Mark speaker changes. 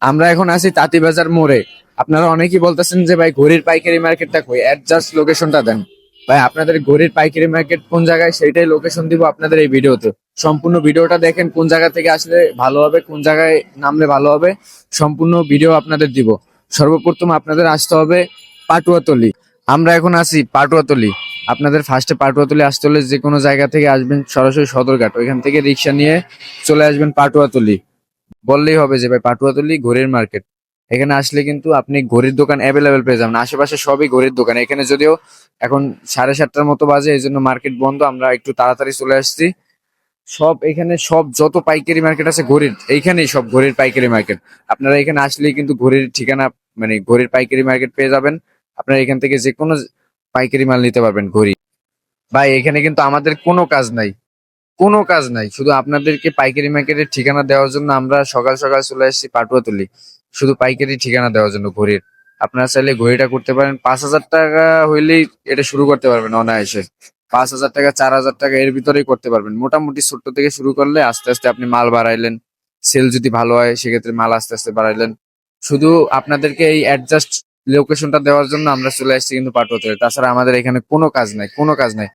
Speaker 1: আমরা এখন আছি তাঁতীবাজার মোড়ে। আপনারা অনেকেই বলতেছেন যে ভাই ঘড়ির পাইকারি মার্কেটটা কই, অ্যাডজাস্ট লোকেশনটা দেন। ভাই আপনাদের ঘড়ির পাইকারি মার্কেট কোন জায়গায় সেটাই লোকেশন দিব আপনাদের এই ভিডিওতে। সম্পূর্ণ ভিডিওটা দেখেন, কোন জায়গা থেকে আসলে ভালো হবে, কোন জায়গায় নামলে ভালো হবে, সম্পূর্ণ ভিডিও আপনাদের দিব। সর্বপ্রথম আপনাদের আসতে হবে পাটুয়াতলি। আমরা এখন আছি পাটুয়াতলি। আপনাদের ফার্স্টে পাটুয়াতলি আসতে হলে যে কোনো জায়গা থেকে আসবেন সরাসরি সদরঘাট, ওইখান থেকে রিক্সা নিয়ে চলে আসবেন পাটুয়াতলি। বললেই হবে যে ভাই পাটুয়াতলি ঘড়ির মার্কেট। এখানে আসলে কিন্তু আপনি ঘড়ির দোকান অ্যাভেলেবেল পেয়ে যাবেন, আশেপাশে সবই ঘড়ির দোকান। এখানে যদিও এখন 7:30টার মতো বাজে, এই জন্য মার্কেট বন্ধ, আমরা একটু তাড়াতাড়ি চলে আসছি। সব এখানে সব যত পাইকারি মার্কেট আছে ঘড়ির, এইখানেই সব ঘড়ির পাইকারি মার্কেট। আপনারা এখানে আসলেই কিন্তু ঘড়ির ঠিকানা, মানে ঘড়ির পাইকারি মার্কেট পেয়ে যাবেন। আপনারা এখান থেকে যে কোনো পাইকারি মাল নিতে পারবেন ঘড়ি। ভাই এখানে কিন্তু আমাদের কোনো কাজ নাই, কোনো কাজ নাই, শুধু আপনাদেরকে পাইকারি মার্কেটের ঠিকানা দেওয়ার জন্য আমরা সকাল সকাল চলে এসেছি পাটুয়াতলি, শুধু পাইকারি ঠিকানা দেওয়ার জন্য ঘড়ির। আপনারা চাইলে ঘড়িটা করতে পারেন, 5,000 টাকা হইলেই এটা শুরু করতে পারবেন অনায়াসে। 5,000 টাকা, 4,000 টাকা এর ভিতরেই করতে পারবেন। মোটামুটি ছোট্ট থেকে শুরু করলে আস্তে আস্তে আপনি মাল বাড়াইলেন, সেল যদি ভালো হয় সেক্ষেত্রে মাল আস্তে আস্তে বাড়াইলেন। শুধু আপনাদেরকে এই অ্যাডজাস্ট লোকেশনটা দেওয়ার জন্য আমরা চলে আসছি কিন্তু পাটুয়াতলি। তাছাড়া আমাদের এখানে কোনো কাজ নাই, কোনো কাজ নাই।